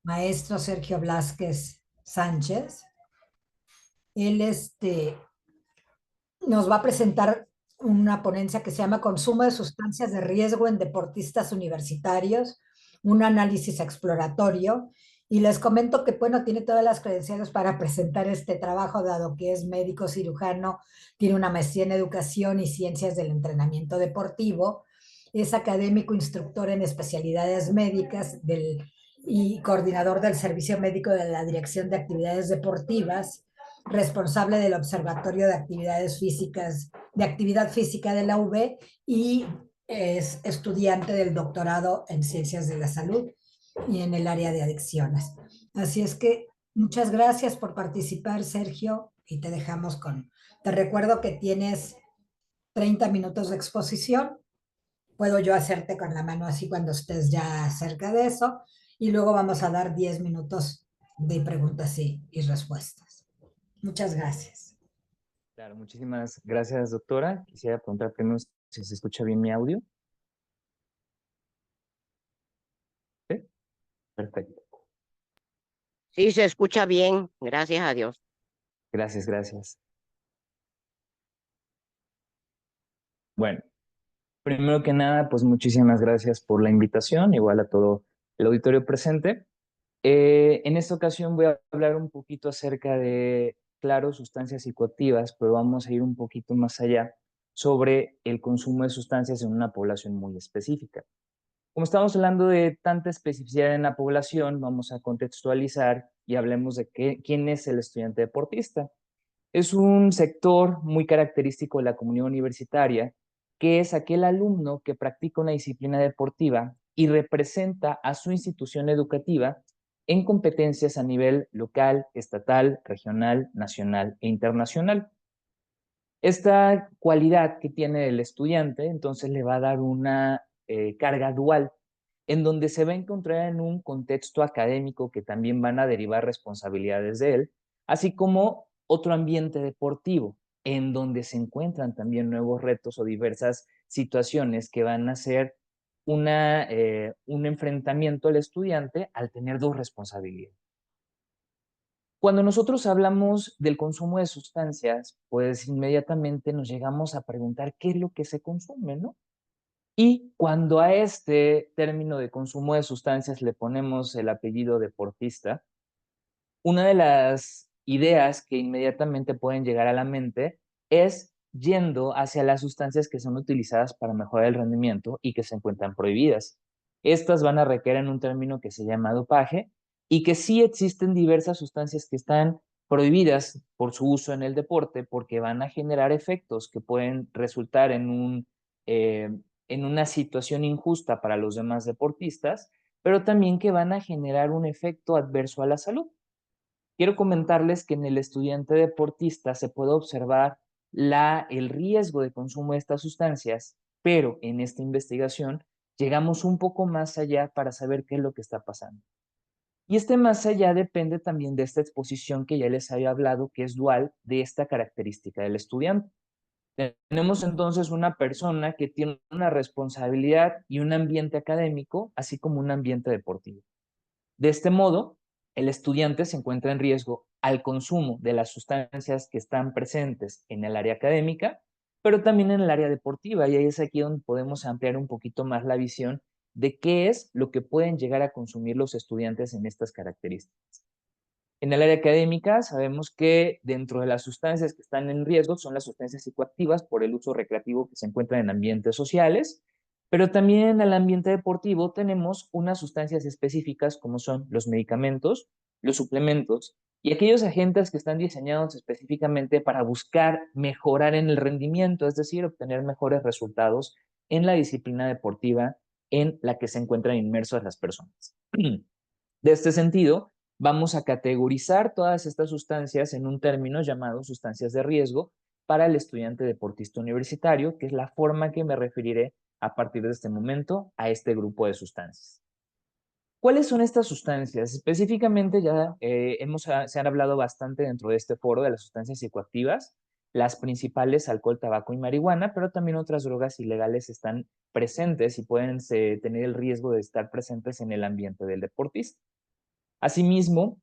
maestro Sergio Blázquez Sánchez. Él nos va a presentar una ponencia que se llama Consumo de sustancias de riesgo en deportistas universitarios, un análisis exploratorio. Y les comento que, bueno, tiene todas las credenciales para presentar este trabajo, dado que es médico cirujano, tiene una maestría en educación y ciencias del entrenamiento deportivo, es académico instructor en especialidades médicas y coordinador del servicio médico de la Dirección de Actividades Deportivas, responsable del Observatorio de Actividades Físicas, de Actividad Física de la UB, y es estudiante del doctorado en Ciencias de la Salud y en el área de adicciones. Así es que muchas gracias por participar, Sergio, y te dejamos con... Te recuerdo que tienes 30 minutos de exposición. Puedo yo hacerte con la mano así cuando estés ya cerca de eso, y luego vamos a dar 10 minutos de preguntas y respuestas. Muchas gracias. Claro, muchísimas gracias, doctora. Quisiera preguntar primero si se escucha bien mi audio. ¿Sí? Perfecto. Sí, se escucha bien, gracias a Dios. Gracias, gracias. Bueno, primero que nada, pues muchísimas gracias por la invitación, igual a todo el auditorio presente. En esta ocasión voy a hablar un poquito acerca de, claro, sustancias psicoactivas, pero vamos a ir un poquito más allá sobre el consumo de sustancias en una población muy específica. Como estamos hablando de tanta especificidad en la población, vamos a contextualizar y hablemos de quién es el estudiante deportista. Es un sector muy característico de la comunidad universitaria, que es aquel alumno que practica una disciplina deportiva y representa a su institución educativa en competencias a nivel local, estatal, regional, nacional e internacional. Esta cualidad que tiene el estudiante, entonces le va a dar una carga dual, en donde se va a encontrar en un contexto académico que también van a derivar responsabilidades de él, así como otro ambiente deportivo, en donde se encuentran también nuevos retos o diversas situaciones que van a ser un enfrentamiento al estudiante al tener dos responsabilidades. Cuando nosotros hablamos del consumo de sustancias, pues inmediatamente nos llegamos a preguntar qué es lo que se consume, ¿no? Y cuando a este término de consumo de sustancias le ponemos el apellido deportista, una de las ideas que inmediatamente pueden llegar a la mente es yendo hacia las sustancias que son utilizadas para mejorar el rendimiento y que se encuentran prohibidas. Estas van a requerir un término que se llama dopaje y que sí existen diversas sustancias que están prohibidas por su uso en el deporte porque van a generar efectos que pueden resultar eh, en una situación injusta para los demás deportistas, pero también que van a generar un efecto adverso a la salud. Quiero comentarles que en el estudiante deportista se puede observar el riesgo de consumo de estas sustancias, pero en esta investigación llegamos un poco más allá para saber qué es lo que está pasando. Y este más allá depende también de esta exposición que ya les había hablado, que es dual de esta característica del estudiante. Tenemos entonces una persona que tiene una responsabilidad y un ambiente académico, así como un ambiente deportivo. De este modo, el estudiante se encuentra en riesgo al consumo de las sustancias que están presentes en el área académica, pero también en el área deportiva, y ahí es aquí donde podemos ampliar un poquito más la visión de qué es lo que pueden llegar a consumir los estudiantes en estas características. En el área académica sabemos que dentro de las sustancias que están en riesgo son las sustancias psicoactivas por el uso recreativo que se encuentran en ambientes sociales, pero también en el ambiente deportivo tenemos unas sustancias específicas como son los medicamentos, los suplementos y aquellos agentes que están diseñados específicamente para buscar mejorar en el rendimiento, es decir, obtener mejores resultados en la disciplina deportiva en la que se encuentran inmersas las personas. De este sentido, vamos a categorizar todas estas sustancias en un término llamado sustancias de riesgo para el estudiante deportista universitario, que es la forma que me referiré a partir de este momento a este grupo de sustancias. ¿Cuáles son estas sustancias? Específicamente ya se han hablado bastante dentro de este foro de las sustancias psicoactivas, las principales, alcohol, tabaco y marihuana, pero también otras drogas ilegales están presentes y pueden tener el riesgo de estar presentes en el ambiente del deportista. Asimismo,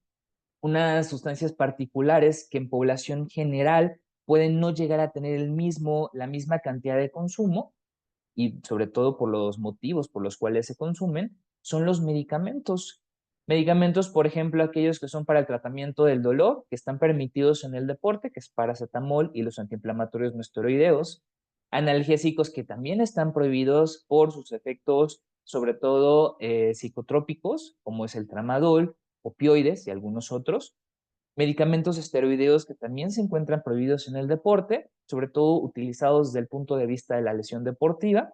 unas sustancias particulares que en población general pueden no llegar a tener la misma cantidad de consumo, y sobre todo por los motivos por los cuales se consumen, son los medicamentos. Medicamentos, por ejemplo, aquellos que son para el tratamiento del dolor, que están permitidos en el deporte, que es paracetamol y los antiinflamatorios no esteroideos. Analgésicos que también están prohibidos por sus efectos, sobre todo psicotrópicos, como es el tramadol, opioides y algunos otros. Medicamentos esteroideos que también se encuentran prohibidos en el deporte, sobre todo utilizados desde el punto de vista de la lesión deportiva.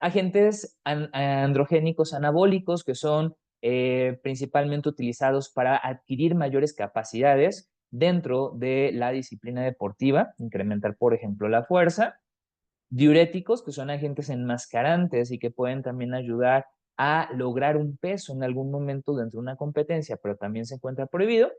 Agentes androgénicos anabólicos que son principalmente utilizados para adquirir mayores capacidades dentro de la disciplina deportiva, incrementar, por ejemplo, la fuerza. Diuréticos, que son agentes enmascarantes y que pueden también ayudar a lograr un peso en algún momento dentro de una competencia, pero también se encuentra prohibido.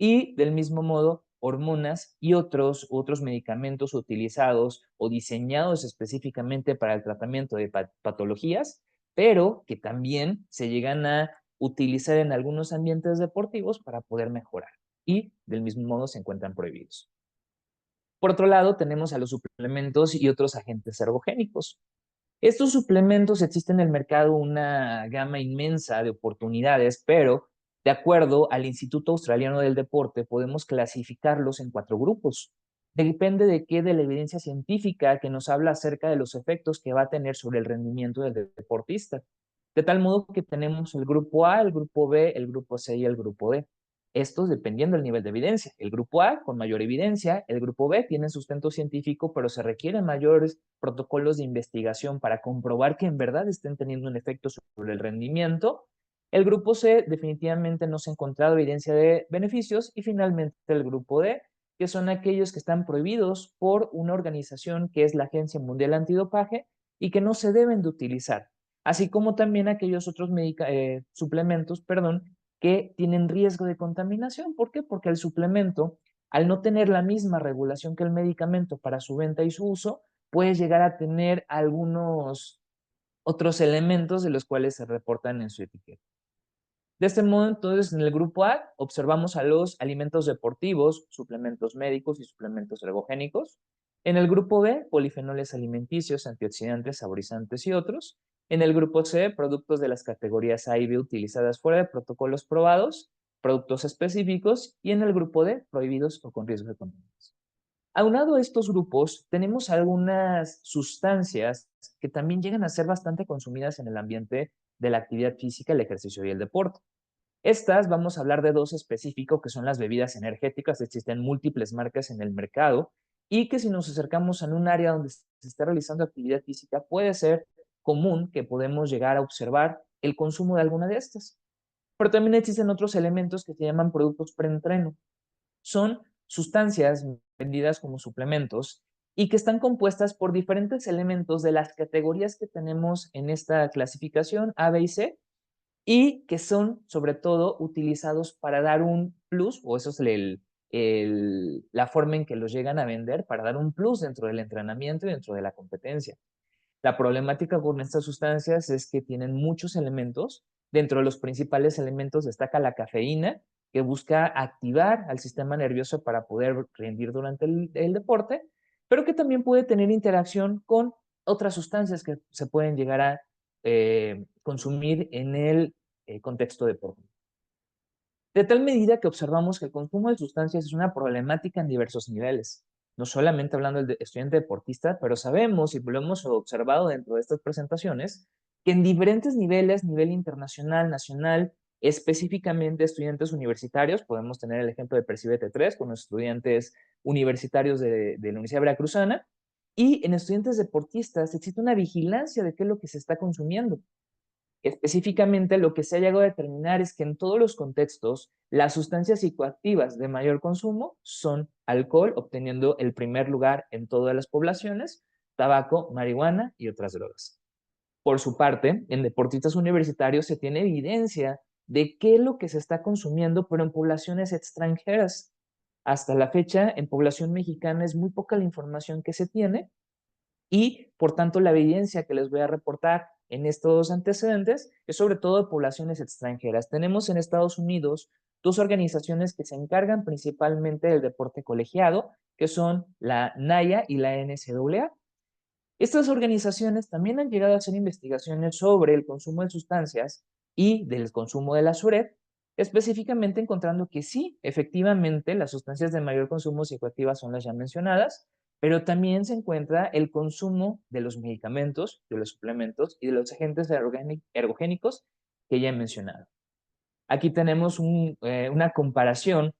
Y del mismo modo, hormonas y otros medicamentos utilizados o diseñados específicamente para el tratamiento de patologías, pero que también se llegan a utilizar en algunos ambientes deportivos para poder mejorar. Y del mismo modo se encuentran prohibidos. Por otro lado, tenemos a los suplementos y otros agentes ergogénicos. Estos suplementos existen en el mercado una gama inmensa de oportunidades, pero de acuerdo al Instituto Australiano del Deporte, podemos clasificarlos en 4 grupos. Depende de qué, de la evidencia científica que nos habla acerca de los efectos que va a tener sobre el rendimiento del deportista. De tal modo que tenemos el grupo A, el grupo B, el grupo C y el grupo D. Estos dependiendo del nivel de evidencia. El grupo A con mayor evidencia, el grupo B tiene sustento científico, pero se requieren mayores protocolos de investigación para comprobar que en verdad estén teniendo un efecto sobre el rendimiento. El grupo C definitivamente no se ha encontrado evidencia de beneficios y finalmente el grupo D, que son aquellos que están prohibidos por una organización que es la Agencia Mundial Antidopaje y que no se deben de utilizar, así como también aquellos otros suplementos, que tienen riesgo de contaminación. ¿Por qué? Porque el suplemento, al no tener la misma regulación que el medicamento para su venta y su uso, puede llegar a tener algunos otros elementos de los cuales se reportan en su etiqueta. De este modo, entonces, en el grupo A observamos a los alimentos deportivos, suplementos médicos y suplementos ergogénicos. En el grupo B, polifenoles alimenticios, antioxidantes, saborizantes y otros. En el grupo C, productos de las categorías A y B utilizadas fuera de protocolos probados, productos específicos. Y en el grupo D, prohibidos o con riesgo de contaminación. Aunado a estos grupos, tenemos algunas sustancias que también llegan a ser bastante consumidas en el ambiente de la actividad física, el ejercicio y el deporte. Estas, vamos a hablar de 2 específicos, que son las bebidas energéticas. Existen múltiples marcas en el mercado y que si nos acercamos a un área donde se está realizando actividad física, puede ser común que podemos llegar a observar el consumo de alguna de estas. Pero también existen otros elementos que se llaman productos preentreno. Son sustancias vendidas como suplementos y que están compuestas por diferentes elementos de las categorías que tenemos en esta clasificación A, B y C, y que son sobre todo utilizados para dar un plus, o eso es la forma en que los llegan a vender, para dar un plus dentro del entrenamiento y dentro de la competencia. La problemática con estas sustancias es que tienen muchos elementos. Dentro de los principales elementos destaca la cafeína, que busca activar al sistema nervioso para poder rendir durante el deporte, pero que también puede tener interacción con otras sustancias que se pueden llegar a consumir en el contexto deportivo. De tal medida que observamos que el consumo de sustancias es una problemática en diversos niveles, no solamente hablando del estudiante deportista, pero sabemos y lo hemos observado dentro de estas presentaciones, que en diferentes niveles, nivel internacional, nacional, específicamente estudiantes universitarios, podemos tener el ejemplo de Percibete 3 con los estudiantes universitarios de la Universidad Veracruzana, y en estudiantes deportistas existe una vigilancia de qué es lo que se está consumiendo. Específicamente, lo que se ha llegado a determinar es que en todos los contextos, las sustancias psicoactivas de mayor consumo son alcohol, obteniendo el primer lugar en todas las poblaciones, tabaco, marihuana y otras drogas. Por su parte, en deportistas universitarios se tiene evidencia de qué es lo que se está consumiendo, pero en poblaciones extranjeras. Hasta la fecha, en población mexicana es muy poca la información que se tiene y, por tanto, la evidencia que les voy a reportar en estos antecedentes es sobre todo de poblaciones extranjeras. Tenemos en Estados Unidos dos organizaciones que se encargan principalmente del deporte colegiado, que son la NAIA y la NCAA. Estas organizaciones también han llegado a hacer investigaciones sobre el consumo de sustancias y del consumo de la SUREP, específicamente encontrando que sí, efectivamente, las sustancias de mayor consumo psicoactivas son las ya mencionadas, pero también se encuentra el consumo de los medicamentos, de los suplementos y de los agentes ergogénicos que ya he mencionado. Aquí tenemos una comparación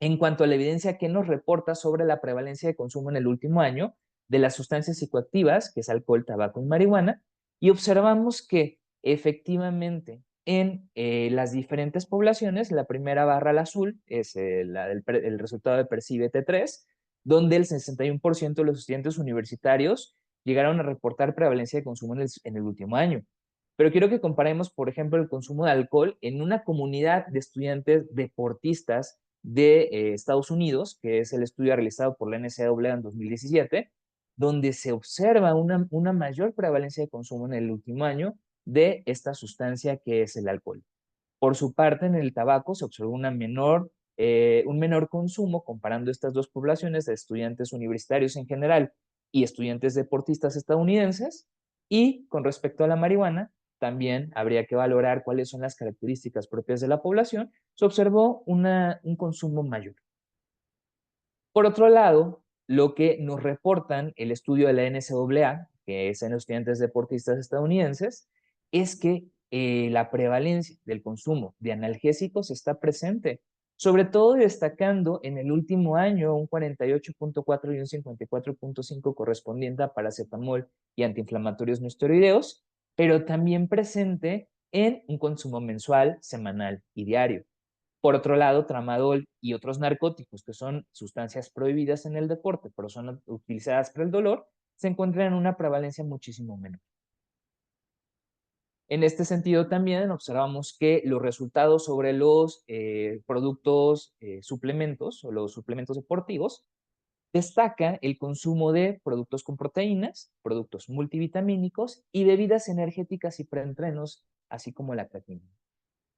en cuanto a la evidencia que nos reporta sobre la prevalencia de consumo en el último año de las sustancias psicoactivas, que es alcohol, tabaco y marihuana, y observamos que efectivamente en las diferentes poblaciones, la primera barra al azul es el resultado de Percibe T3, donde el 61% de los estudiantes universitarios llegaron a reportar prevalencia de consumo en el último año. Pero quiero que comparemos, por ejemplo, el consumo de alcohol en una comunidad de estudiantes deportistas de Estados Unidos, que es el estudio realizado por la NCAA en 2017, donde se observa una mayor prevalencia de consumo en el último año de esta sustancia que es el alcohol. Por su parte, en el tabaco se observó un menor consumo comparando estas dos poblaciones de estudiantes universitarios en general y estudiantes deportistas estadounidenses. Y con respecto a la marihuana, también habría que valorar cuáles son las características propias de la población. Se observó un consumo mayor. Por otro lado, lo que nos reportan el estudio de la NCAA, que es en los estudiantes deportistas estadounidenses, es que la prevalencia del consumo de analgésicos está presente, sobre todo destacando en el último año un 48.4 y un 54.5 correspondiente a paracetamol y antiinflamatorios no esteroideos, pero también presente en un consumo mensual, semanal y diario. Por otro lado, tramadol y otros narcóticos, que son sustancias prohibidas en el deporte, pero son utilizadas para el dolor, se encuentran en una prevalencia muchísimo menor. En este sentido, también observamos que los resultados sobre los productos suplementos o los suplementos deportivos destaca el consumo de productos con proteínas, productos multivitamínicos y bebidas energéticas y preentrenos, así como la creatina.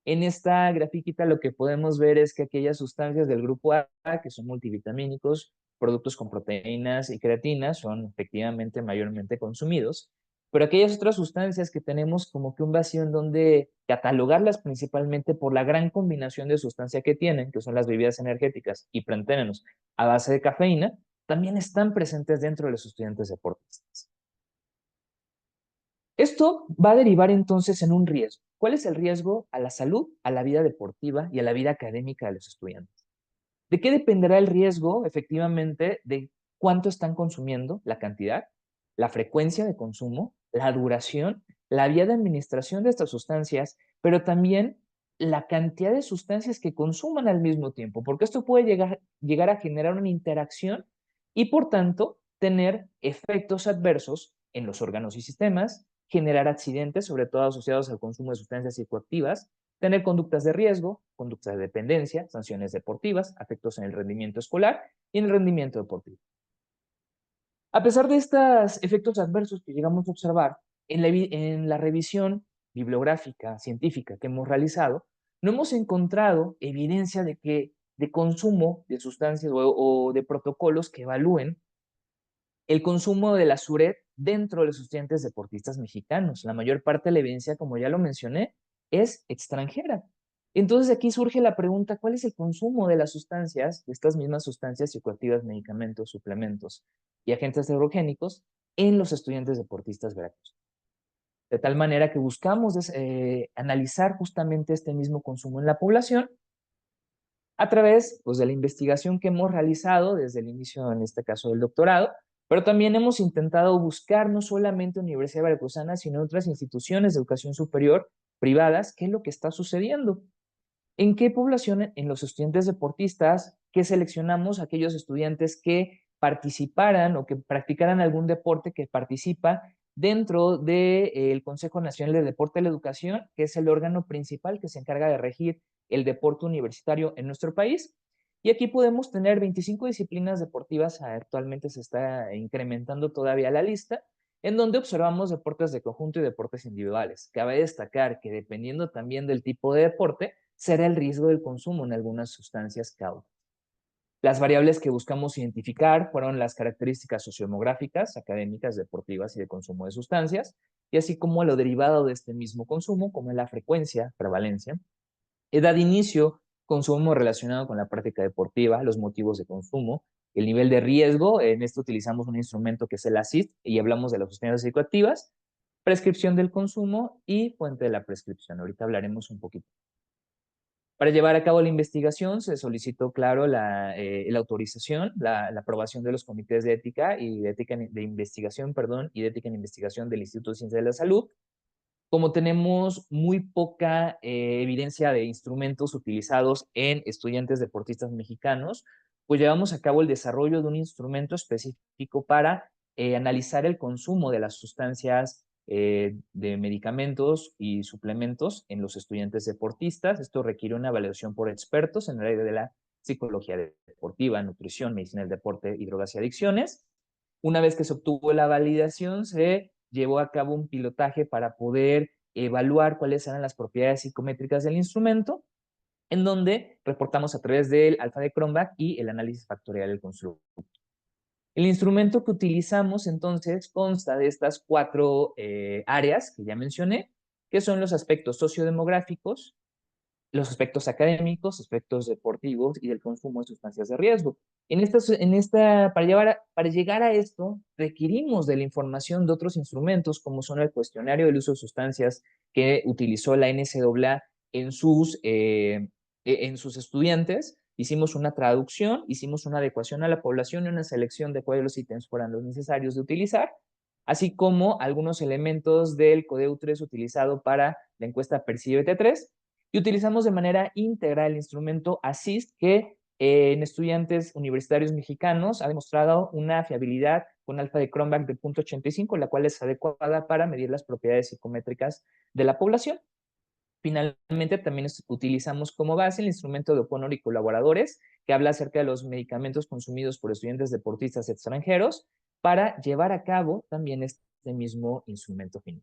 En esta grafiquita lo que podemos ver es que aquellas sustancias del grupo A, que son multivitamínicos, productos con proteínas y creatina, son efectivamente mayormente consumidos, pero aquellas otras sustancias que tenemos como que un vacío en donde catalogarlas principalmente por la gran combinación de sustancia que tienen, que son las bebidas energéticas y preentrenos a base de cafeína, también están presentes dentro de los estudiantes deportistas. Esto va a derivar entonces en un riesgo. ¿Cuál es el riesgo a la salud, a la vida deportiva y a la vida académica de los estudiantes? ¿De qué dependerá el riesgo? Efectivamente, de cuánto están consumiendo, la cantidad, la frecuencia de consumo, la duración, la vía de administración de estas sustancias, pero también la cantidad de sustancias que consuman al mismo tiempo, porque esto puede llegar a generar una interacción y, por tanto, tener efectos adversos en los órganos y sistemas, generar accidentes, sobre todo asociados al consumo de sustancias psicoactivas, tener conductas de riesgo, conductas de dependencia, sanciones deportivas, efectos en el rendimiento escolar y en el rendimiento deportivo. A pesar de estos efectos adversos que llegamos a observar, en la revisión bibliográfica, científica que hemos realizado, no hemos encontrado evidencia de consumo de sustancias o de protocolos que evalúen el consumo de la SURET dentro de los estudiantes deportistas mexicanos. La mayor parte de la evidencia, como ya lo mencioné, es extranjera. Entonces aquí surge la pregunta, ¿cuál es el consumo de las sustancias, de estas mismas sustancias psicoactivas, medicamentos, suplementos y agentes ergogénicos en los estudiantes deportistas veracruzanos? De tal manera que buscamos analizar justamente este mismo consumo en la población a través pues, de la investigación que hemos realizado desde el inicio, en este caso, del doctorado, pero también hemos intentado buscar no solamente Universidad Veracruzana, sino otras instituciones de educación superior privadas, qué es lo que está sucediendo. ¿En qué población? En los estudiantes deportistas, que seleccionamos aquellos estudiantes que participaran o que practicaran algún deporte que participa dentro del Consejo Nacional de Deporte y la Educación, que es el órgano principal que se encarga de regir el deporte universitario en nuestro país. Y aquí podemos tener 25 disciplinas deportivas, actualmente se está incrementando todavía la lista, en donde observamos deportes de conjunto y deportes individuales. Cabe destacar que dependiendo también del tipo de deporte, será el riesgo del consumo en algunas sustancias cautas. Las variables que buscamos identificar fueron las características sociodemográficas, académicas, deportivas y de consumo de sustancias, y así como lo derivado de este mismo consumo, como es la frecuencia, prevalencia, edad de inicio, consumo relacionado con la práctica deportiva, los motivos de consumo, el nivel de riesgo. En esto utilizamos un instrumento que es el ACID y hablamos de las sustancias psicoactivas, prescripción del consumo y fuente de la prescripción. Ahorita hablaremos un poquito. Para llevar a cabo la investigación se solicitó, claro, la autorización, la aprobación de los comités de ética y de ética de investigación, perdón, y de ética en investigación del Instituto de Ciencias de la Salud. Como tenemos muy poca evidencia de instrumentos utilizados en estudiantes deportistas mexicanos, pues llevamos a cabo el desarrollo de un instrumento específico para analizar el consumo de las sustancias de medicamentos y suplementos en los estudiantes deportistas. Esto requiere una evaluación por expertos en el área de la psicología deportiva, nutrición, medicina del deporte y drogas y adicciones. Una vez que se obtuvo la validación, se llevó a cabo un pilotaje para poder evaluar cuáles eran las propiedades psicométricas del instrumento, en donde reportamos a través del alfa de Cronbach y el análisis factorial del constructo. El instrumento que utilizamos entonces consta de estas cuatro áreas que ya mencioné, que son los aspectos sociodemográficos, los aspectos académicos, aspectos deportivos y del consumo de sustancias de riesgo. Para llegar a esto, requerimos de la información de otros instrumentos, como son el cuestionario del uso de sustancias que utilizó la NCAA en sus estudiantes. Hicimos una traducción, hicimos una adecuación a la población y una selección de cuáles los ítems fueran los necesarios de utilizar, así como algunos elementos del Codeu 3 utilizado para la encuesta Percíbete-3, y utilizamos de manera íntegra el instrumento ASIST, que en estudiantes universitarios mexicanos ha demostrado una fiabilidad con alfa de Cronbach de 0.85, la cual es adecuada para medir las propiedades psicométricas de la población. Finalmente, también utilizamos como base el instrumento de O'Connor y colaboradores, que habla acerca de los medicamentos consumidos por estudiantes deportistas extranjeros, para llevar a cabo también este mismo instrumento final.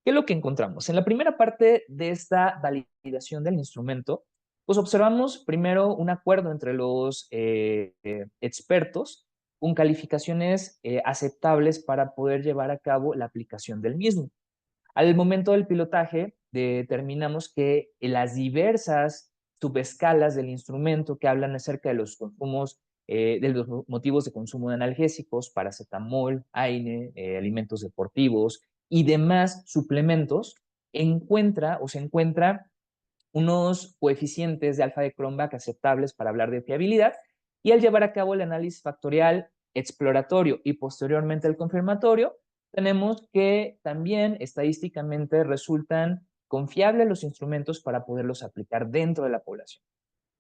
¿Qué es lo que encontramos? En la primera parte de esta validación del instrumento, pues observamos primero un acuerdo entre los expertos con calificaciones aceptables para poder llevar a cabo la aplicación del mismo. Al momento del pilotaje, determinamos que las diversas subescalas del instrumento que hablan acerca de los consumos, de los motivos de consumo de analgésicos, paracetamol, AINE, alimentos deportivos y demás suplementos, se encuentra unos coeficientes de alfa de Cronbach aceptables para hablar de fiabilidad, y al llevar a cabo el análisis factorial exploratorio y posteriormente el confirmatorio, tenemos que también estadísticamente resultan confiables los instrumentos para poderlos aplicar dentro de la población.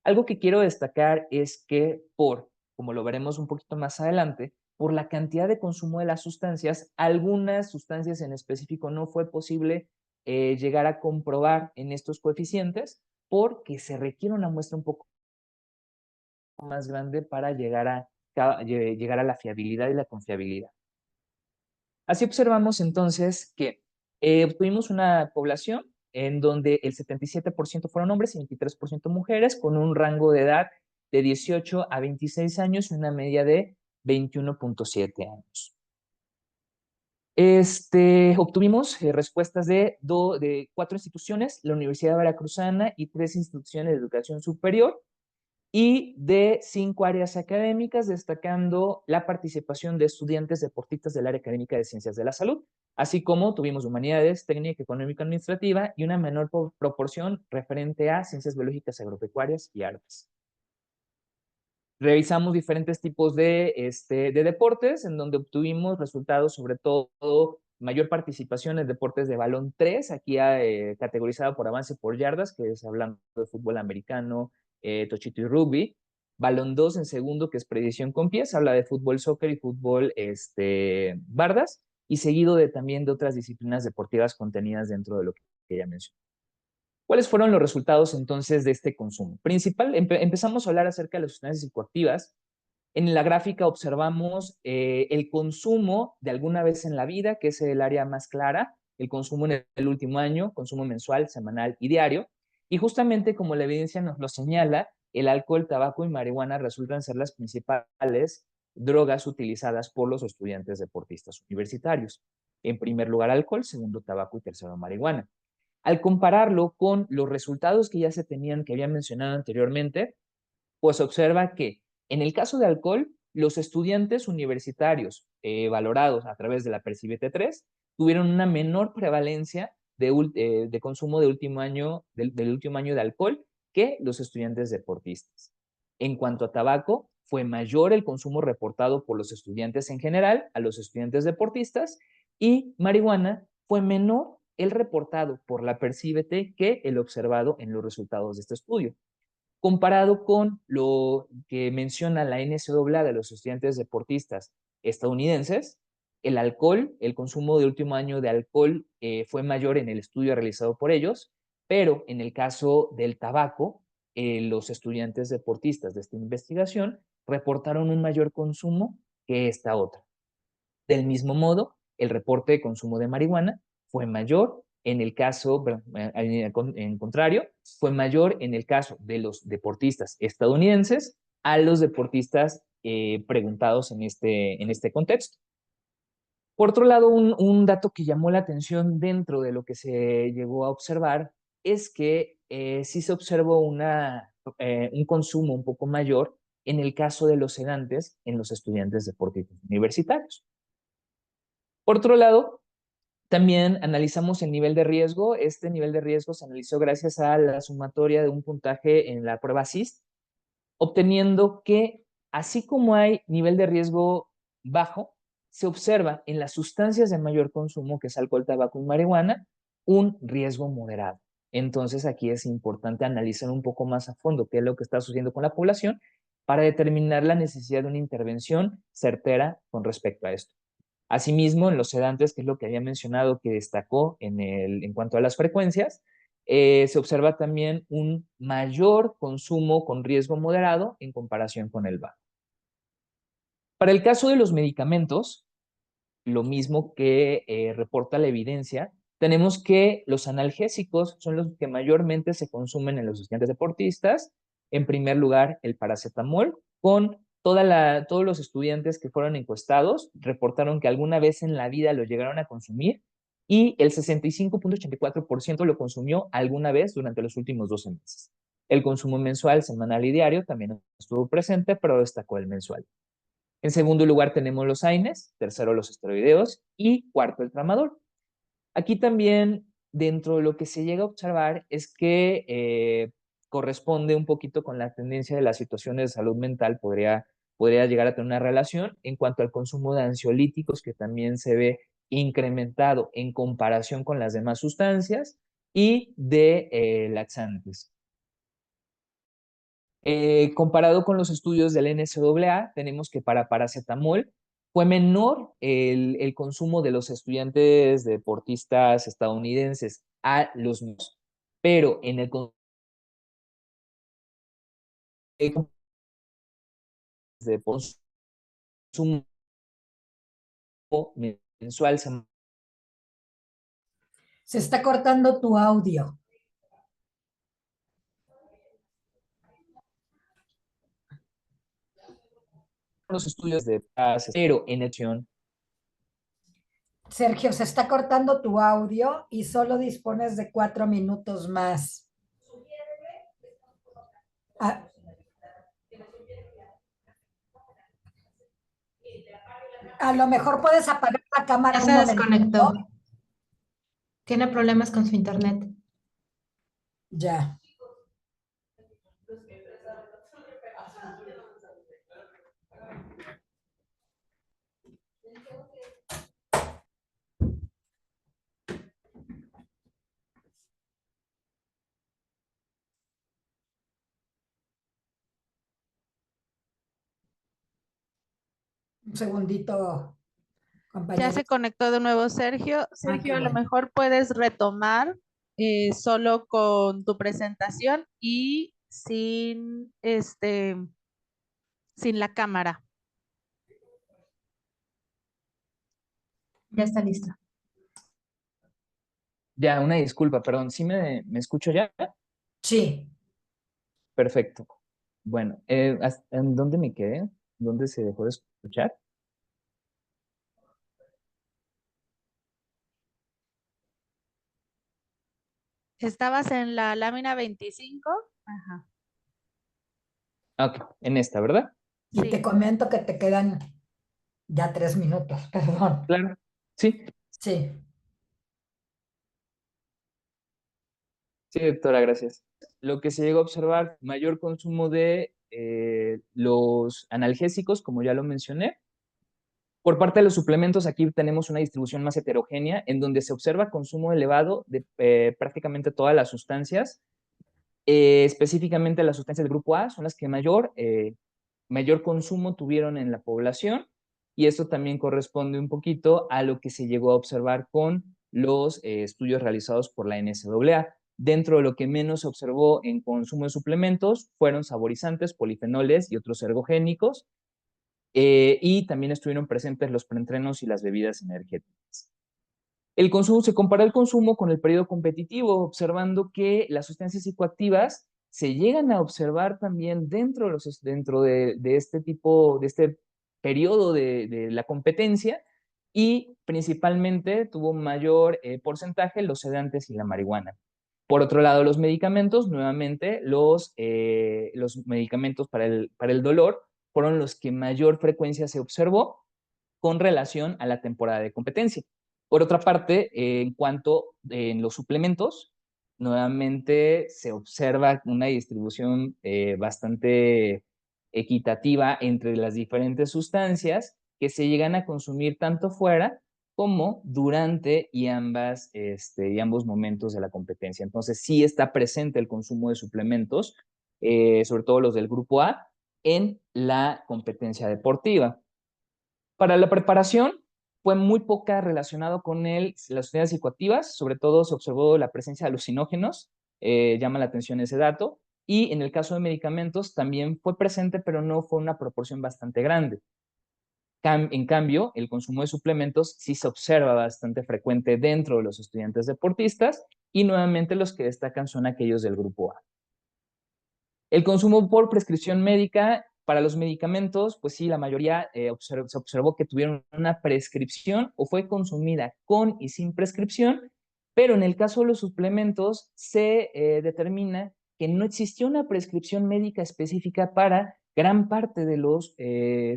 Algo que quiero destacar es que como lo veremos un poquito más adelante, por la cantidad de consumo de las sustancias, algunas sustancias en específico no fue posible llegar a comprobar en estos coeficientes, porque se requiere una muestra un poco más grande para llegar a la fiabilidad y la confiabilidad. Así observamos entonces que obtuvimos una población en donde el 77% fueron hombres y 23% mujeres, con un rango de edad de 18 a 26 años y una media de 21.7 años. Obtuvimos respuestas de 4 instituciones, la Universidad Veracruzana y 3 instituciones de educación superior, y de 5 áreas académicas, destacando la participación de estudiantes deportistas del área académica de Ciencias de la Salud, así como tuvimos humanidades, técnica, económica, administrativa y una menor proporción referente a ciencias biológicas, agropecuarias y artes. Revisamos diferentes tipos de deportes, en donde obtuvimos resultados, sobre todo mayor participación en deportes de balón 3, aquí categorizado por avance por yardas, que es hablando de fútbol americano, tochito y rugby. Balón 2 en segundo, que es predicción con pies, habla de fútbol, soccer y fútbol bardas, y seguido también de otras disciplinas deportivas contenidas dentro de lo que ya mencioné. ¿Cuáles fueron los resultados entonces de este consumo? Empezamos a hablar acerca de las sustancias psicoactivas, En la gráfica observamos el consumo de alguna vez en la vida, que es el área más clara, el consumo en el último año, consumo mensual, semanal y diario. Y justamente como la evidencia nos lo señala, el alcohol, tabaco y marihuana resultan ser las principales drogas utilizadas por los estudiantes deportistas universitarios. En primer lugar, alcohol, segundo, tabaco y tercero, marihuana. Al compararlo con los resultados que ya se tenían, que había mencionado anteriormente, pues observa que en el caso de alcohol, los estudiantes universitarios valorados a través de la PERCIBE-T3 tuvieron una menor prevalencia de consumo de último año, del último año de alcohol que los estudiantes deportistas. En cuanto a tabaco, fue mayor el consumo reportado por los estudiantes en general a los estudiantes deportistas, y marihuana fue menor el reportado por la PERCIBE-T que el observado en los resultados de este estudio. Comparado con lo que menciona la NCAA de los estudiantes deportistas estadounidenses, el alcohol, el consumo de último año de alcohol fue mayor en el estudio realizado por ellos, pero en el caso del tabaco, los estudiantes deportistas de esta investigación reportaron un mayor consumo que esta otra. Del mismo modo, el reporte de consumo de marihuana fue mayor en el caso, en contrario, fue mayor en el caso de los deportistas estadounidenses a los deportistas preguntados en este contexto. Por otro lado, un dato que llamó la atención dentro de lo que se llegó a observar es que sí se observó un consumo un poco mayor en el caso de los sedantes en los estudiantes deportistas universitarios. Por otro lado, también analizamos el nivel de riesgo. Este nivel de riesgo se analizó gracias a la sumatoria de un puntaje en la prueba SIST, obteniendo que, así como hay nivel de riesgo bajo, se observa en las sustancias de mayor consumo, que es alcohol, tabaco y marihuana, un riesgo moderado. Entonces, aquí es importante analizar un poco más a fondo qué es lo que está sucediendo con la población para determinar la necesidad de una intervención certera con respecto a esto. Asimismo, en los sedantes, que es lo que había mencionado que destacó en cuanto a las frecuencias, se observa también un mayor consumo con riesgo moderado en comparación con el bajo. Para el caso de los medicamentos, lo mismo que reporta la evidencia, tenemos que los analgésicos son los que mayormente se consumen en los estudiantes deportistas. En primer lugar, el paracetamol, con todos los estudiantes que fueron encuestados reportaron que alguna vez en la vida lo llegaron a consumir, y el 65.84% lo consumió alguna vez durante los últimos 12 meses. El consumo mensual, semanal y diario también estuvo presente, pero destacó el mensual. En segundo lugar tenemos los AINES, tercero los esteroideos y cuarto el tramadol. Aquí también, dentro de lo que se llega a observar, es que corresponde un poquito con la tendencia de las situaciones de salud mental, podría llegar a tener una relación en cuanto al consumo de ansiolíticos, que también se ve incrementado en comparación con las demás sustancias, y de laxantes. Comparado con los estudios del NCAA, tenemos que para paracetamol fue menor el consumo de los estudiantes deportistas estadounidenses a los mismos, pero en el de consumo mensual Se está cortando tu audio. los estudios de pero en acción. Sergio, se está cortando tu audio y solo dispones de 4 minutos más. A, a lo mejor puedes apagar la cámara Ya un se momentito. desconectó. Tiene problemas con su internet. Ya. Un segundito, Ya compañero. se conectó de nuevo Sergio. Sergio, qué a lo bueno. mejor puedes retomar solo con tu presentación y sin sin la cámara. Ya está lista. Ya, una disculpa, perdón. ¿Sí me escucho ya? Sí, Perfecto. Bueno, ¿en dónde me quedé? ¿Dónde se dejó de escuchar? ¿Estabas en la lámina 25? Ajá. Ok, en esta, ¿verdad? y te Sí. comento que te quedan ya 3 minutos, perdón. Claro. Sí, Sí, sí, doctora, gracias. Lo que se llegó a observar, mayor consumo de los analgésicos, como ya lo mencioné. Por parte de los suplementos, aquí tenemos una distribución más heterogénea, en donde se observa consumo elevado de prácticamente todas las sustancias. Específicamente las sustancias del grupo A son las que mayor consumo tuvieron en la población, y esto también corresponde un poquito a lo que se llegó a observar con los estudios realizados por la NCAA. Dentro de lo que menos se observó en consumo de suplementos fueron saborizantes, polifenoles y otros ergogénicos, y también estuvieron presentes los preentrenos y las bebidas energéticas. Se compara el consumo con el periodo competitivo, observando que las sustancias psicoactivas se llegan a observar también dentro de este tipo, de este periodo de la competencia, y principalmente tuvo mayor porcentaje los sedantes y la marihuana. Por otro lado, los medicamentos, nuevamente, los medicamentos para el dolor fueron los que mayor frecuencia se observó con relación a la temporada de competencia. Por otra parte, en cuanto en los suplementos, nuevamente se observa una distribución bastante equitativa entre las diferentes sustancias que se llegan a consumir tanto fuera como durante y ambos momentos de la competencia. Entonces, sí está presente el consumo de suplementos, sobre todo los del grupo A, en la competencia deportiva. Para la preparación fue muy poca relacionado con las sustancias psicoactivas, sobre todo se observó la presencia de alucinógenos, llama la atención ese dato, y en el caso de medicamentos también fue presente, pero no fue una proporción bastante grande. En cambio, el consumo de suplementos sí se observa bastante frecuente dentro de los estudiantes deportistas, y nuevamente los que destacan son aquellos del grupo A. El consumo por prescripción médica para los medicamentos, pues sí, la mayoría se observó que tuvieron una prescripción o fue consumida con y sin prescripción, pero en el caso de los suplementos se determina que no existió una prescripción médica específica para gran parte de los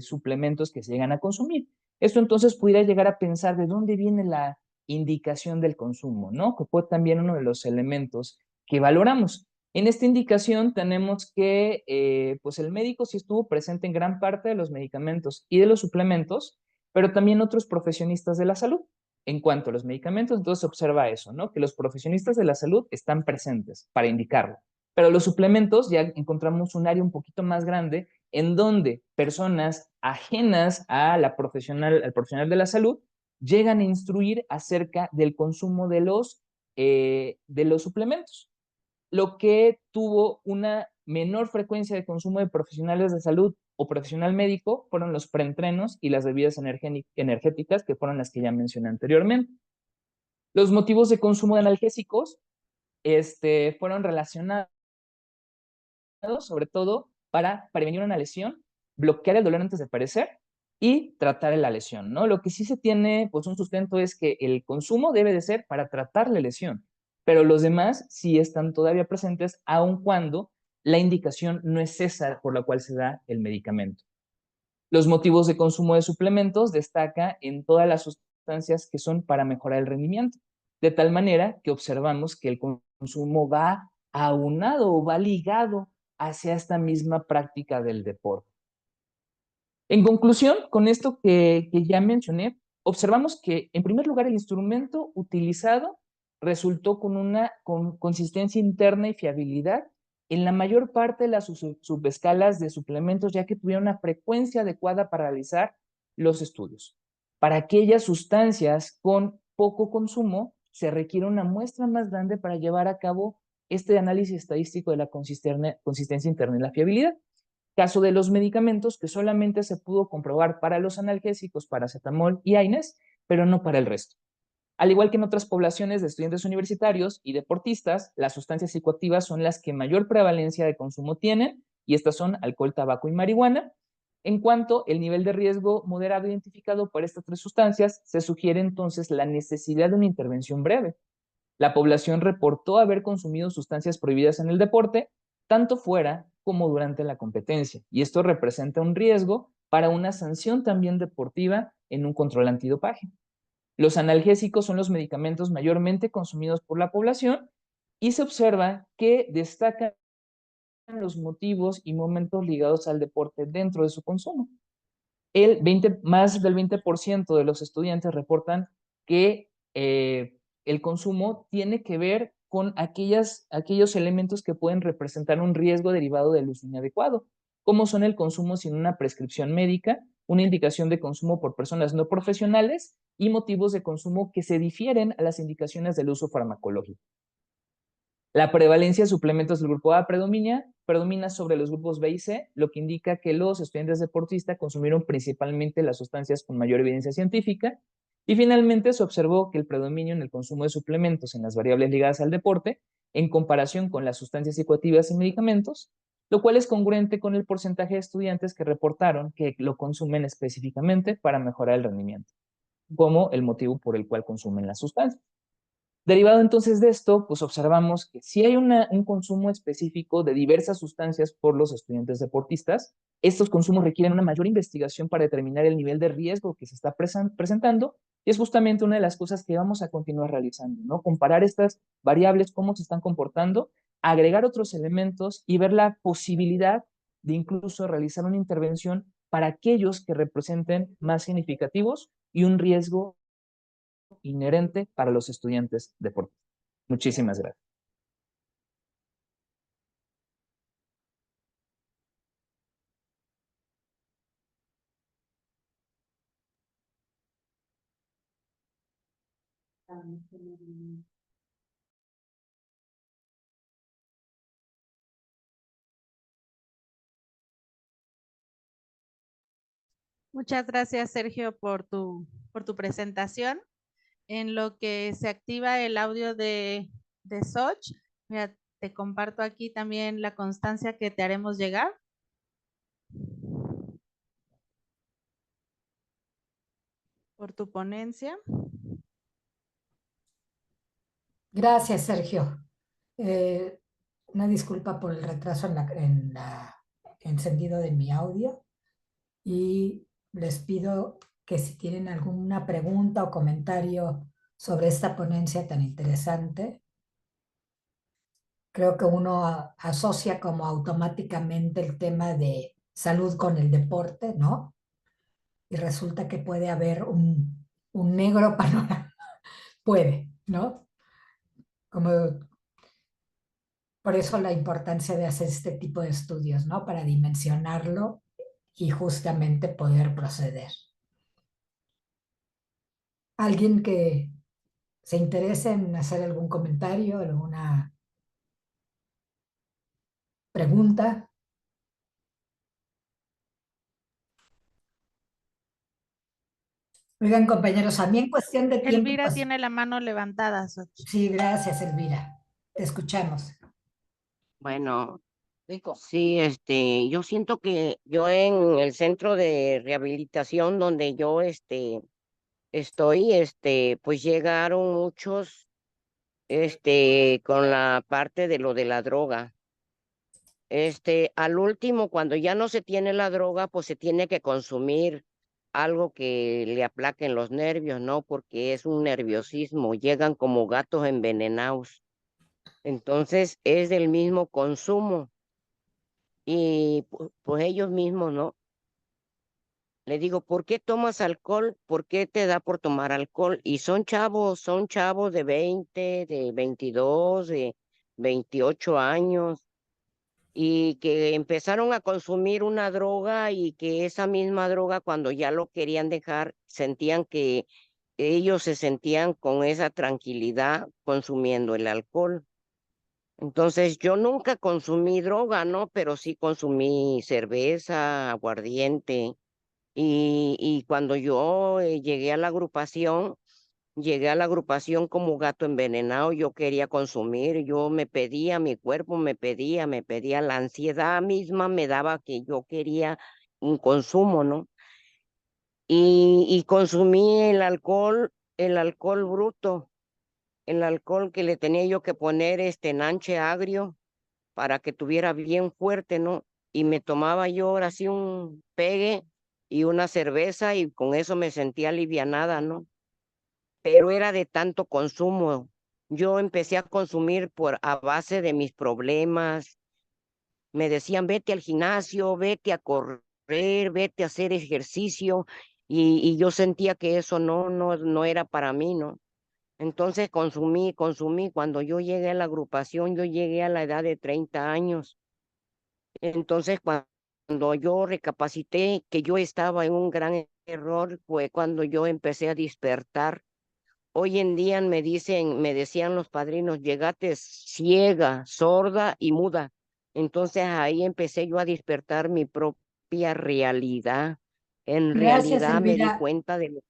suplementos que se llegan a consumir. Esto entonces pudiera llegar a pensar de dónde viene la indicación del consumo, ¿no? Que fue también uno de los elementos que valoramos. En esta indicación tenemos que pues el médico sí estuvo presente en gran parte de los medicamentos y de los suplementos, pero también otros profesionistas de la salud. En cuanto a los medicamentos, entonces se observa eso, ¿no? Que los profesionistas de la salud están presentes para indicarlo. Pero los suplementos ya encontramos un área un poquito más grande en donde personas ajenas a al profesional de la salud llegan a instruir acerca del consumo de los suplementos. Lo que tuvo una menor frecuencia de consumo de profesionales de salud o profesional médico fueron los preentrenos y las bebidas energéticas, que fueron las que ya mencioné anteriormente. Los motivos de consumo de analgésicos fueron relacionados sobre todo para prevenir una lesión, bloquear el dolor antes de aparecer y tratar la lesión, ¿no? Lo que sí se tiene, pues, un sustento es que el consumo debe de ser para tratar la lesión, pero los demás sí están todavía presentes, aun cuando la indicación no es esa por la cual se da el medicamento. Los motivos de consumo de suplementos destaca en todas las sustancias que son para mejorar el rendimiento, de tal manera que observamos que el consumo va aunado o va ligado hacia esta misma práctica del deporte. En conclusión, con esto que ya mencioné, observamos que, en primer lugar, el instrumento utilizado resultó con una consistencia interna y fiabilidad en la mayor parte de las subescalas de suplementos, ya que tuvieron una frecuencia adecuada para realizar los estudios. Para aquellas sustancias con poco consumo, se requiere una muestra más grande para llevar a cabo este análisis estadístico de la consistencia interna y la fiabilidad. Caso de los medicamentos, que solamente se pudo comprobar para los analgésicos, paracetamol y AINES, pero no para el resto. Al igual que en otras poblaciones de estudiantes universitarios y deportistas, las sustancias psicoactivas son las que mayor prevalencia de consumo tienen, y estas son alcohol, tabaco y marihuana. En cuanto al nivel de riesgo moderado identificado por estas tres sustancias, se sugiere entonces la necesidad de una intervención breve. La población reportó haber consumido sustancias prohibidas en el deporte, tanto fuera como durante la competencia, y esto representa un riesgo para una sanción también deportiva en un control antidopaje. Los analgésicos son los medicamentos mayormente consumidos por la población y se observa que destacan los motivos y momentos ligados al deporte dentro de su consumo. Más del 20% de los estudiantes reportan que el consumo tiene que ver con aquellos elementos que pueden representar un riesgo derivado del uso inadecuado, como son el consumo sin una prescripción médica, una indicación de consumo por personas no profesionales y motivos de consumo que se difieren a las indicaciones del uso farmacológico. La prevalencia de suplementos del grupo A predomina sobre los grupos B y C, lo que indica que los estudiantes deportistas consumieron principalmente las sustancias con mayor evidencia científica. Y finalmente se observó que el predominio en el consumo de suplementos en las variables ligadas al deporte, en comparación con las sustancias psicoactivas y medicamentos, lo cual es congruente con el porcentaje de estudiantes que reportaron que lo consumen específicamente para mejorar el rendimiento, como el motivo por el cual consumen las sustancias. Derivado entonces de esto, pues observamos que si hay un consumo específico de diversas sustancias por los estudiantes deportistas, estos consumos requieren una mayor investigación para determinar el nivel de riesgo que se está presentando, y es justamente una de las cosas que vamos a continuar realizando, ¿no? Comparar estas variables, cómo se están comportando, agregar otros elementos y ver la posibilidad de incluso realizar una intervención para aquellos que representen más significativos y un riesgo inherente para los estudiantes deportistas. Muchísimas gracias. Muchas gracias, Sergio, por tu presentación. En lo que se activa el audio de Soch, mira, te comparto aquí también la constancia que te haremos llegar. Por tu ponencia. Gracias, Sergio. Una disculpa por el retraso en la encendido de mi audio, y les pido que si tienen alguna pregunta o comentario sobre esta ponencia tan interesante, creo que uno asocia como automáticamente el tema de salud con el deporte, ¿no? Y resulta que puede haber un negro panorama, puede, ¿no? Como por eso la importancia de hacer este tipo de estudios, ¿no? Para dimensionarlo y justamente poder proceder. ¿Alguien que se interese en hacer algún comentario, alguna pregunta? Oigan, compañeros, a mí en cuestión de tiempo, Elvira pues tiene la mano levantada, Soch. sí, gracias, Elvira. Te escuchamos. Bueno, sí, yo siento que yo en el centro de rehabilitación donde yo, estoy, pues llegaron muchos, con la parte de lo de la droga. Al último, cuando ya no se tiene la droga, pues se tiene que consumir algo que le aplaquen los nervios, ¿no? Porque es un nerviosismo, llegan como gatos envenenados. Entonces es del mismo consumo y pues ellos mismos, ¿no? Le digo, ¿por qué tomas alcohol? ¿Por qué te da por tomar alcohol? Y son chavos de 20, de 22, de 28 años, y que empezaron a consumir una droga y que esa misma droga cuando ya lo querían dejar, sentían que ellos se sentían con esa tranquilidad consumiendo el alcohol. Entonces yo nunca consumí droga, ¿no? Pero sí consumí cerveza, aguardiente. Y cuando yo llegué a la agrupación como gato envenenado, yo quería consumir, yo me pedía, mi cuerpo me pedía, la ansiedad misma me daba que yo quería un consumo, ¿no? Y consumí el alcohol bruto, el alcohol que le tenía yo que poner nanche agrio para que tuviera bien fuerte, ¿no? Y me tomaba yo ahora sí un pegue y una cerveza y con eso me sentía alivianada, ¿no? Pero era de tanto consumo. Yo empecé a consumir a base de mis problemas. Me decían, vete al gimnasio, vete a correr, vete a hacer ejercicio. Y yo sentía que eso no era para mí, ¿no? Entonces consumí. Cuando yo llegué a la agrupación, yo llegué a la edad de 30 años. Entonces, cuando yo recapacité que yo estaba en un gran error, fue cuando yo empecé a despertar. Hoy en día me decían los padrinos, llegaste ciega, sorda y muda. Entonces ahí empecé yo a despertar mi propia realidad. En Gracias, realidad me di Elvira. cuenta de lo que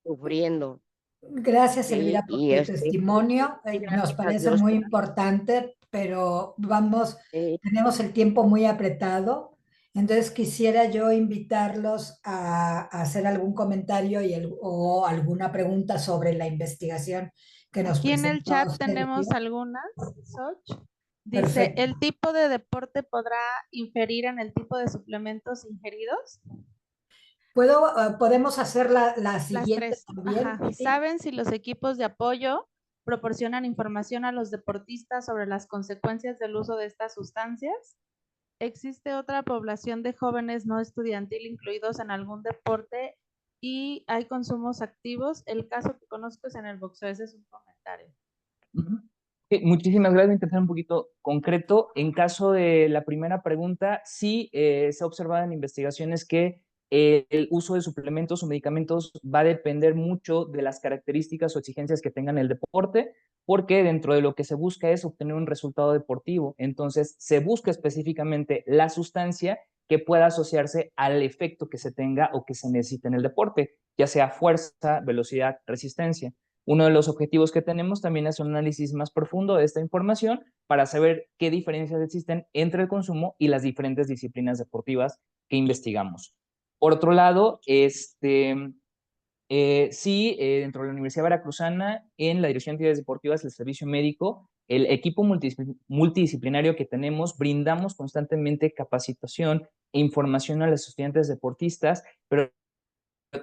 estoy sufriendo. Gracias, Sí, Elvira, por y tu testimonio. Nos gracias a parece Dios. muy importante, pero eh, tenemos el tiempo muy apretado. Entonces quisiera yo invitarlos a hacer algún comentario o alguna pregunta sobre la investigación que nos Aquí en el presentó chat tenemos Sergio. algunas, Soch. Dice, Perfecto. ¿el tipo de deporte podrá inferir en el tipo de suplementos ingeridos? Podemos hacer la Las siguiente tres. también, Ajá. Vicky. ¿Saben si los equipos de apoyo proporcionan información a los deportistas sobre las consecuencias del uso de estas sustancias? ¿Existe otra población de jóvenes no estudiantil incluidos en algún deporte y hay consumos activos? El caso que conozco es en el boxeo. Ese es un comentario. Ujú. Muchísimas gracias. Voy a intentar un poquito concreto. En caso de la primera pregunta, sí se ha observado en investigaciones que el uso de suplementos o medicamentos va a depender mucho de las características o exigencias que tengan el deporte, porque dentro de lo que se busca es obtener un resultado deportivo. Entonces, se busca específicamente la sustancia que pueda asociarse al efecto que se tenga o que se necesite en el deporte, ya sea fuerza, velocidad, resistencia. Uno de los objetivos que tenemos también es un análisis más profundo de esta información para saber qué diferencias existen entre el consumo y las diferentes disciplinas deportivas que investigamos. Por otro lado, dentro de la Universidad Veracruzana, en la Dirección de Actividades Deportivas del Servicio Médico, el equipo multidisciplinario que tenemos, brindamos constantemente capacitación e información a los estudiantes deportistas, pero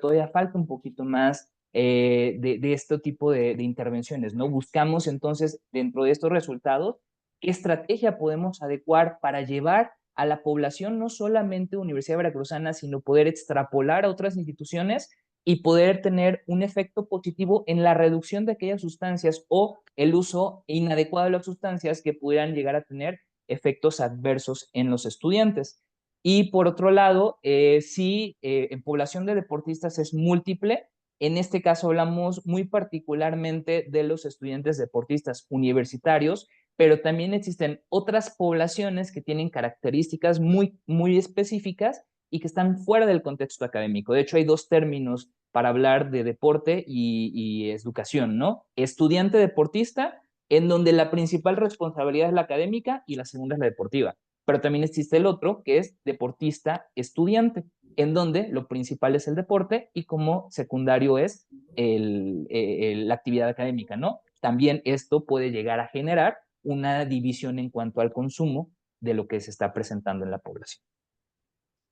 todavía falta un poquito más de este tipo de intervenciones, ¿no? Buscamos entonces, dentro de estos resultados, qué estrategia podemos adecuar para llevar a la población, no solamente Universidad Veracruzana, sino poder extrapolar a otras instituciones y poder tener un efecto positivo en la reducción de aquellas sustancias o el uso inadecuado de las sustancias que pudieran llegar a tener efectos adversos en los estudiantes. Y por otro lado, en población de deportistas es múltiple. En este caso hablamos muy particularmente de los estudiantes deportistas universitarios, pero también existen otras poblaciones que tienen características muy específicas y que están fuera del contexto académico. De hecho, hay dos términos para hablar de deporte y educación, ¿no? Estudiante deportista, en donde la principal responsabilidad es la académica y la segunda es la deportiva. Pero también existe el otro, que es deportista estudiante, en donde lo principal es el deporte y como secundario es la actividad académica, ¿no? También esto puede llegar a generar una división en cuanto al consumo de lo que se está presentando en la población.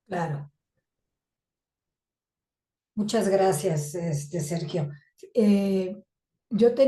Claro. Muchas gracias, Sergio. Yo tenía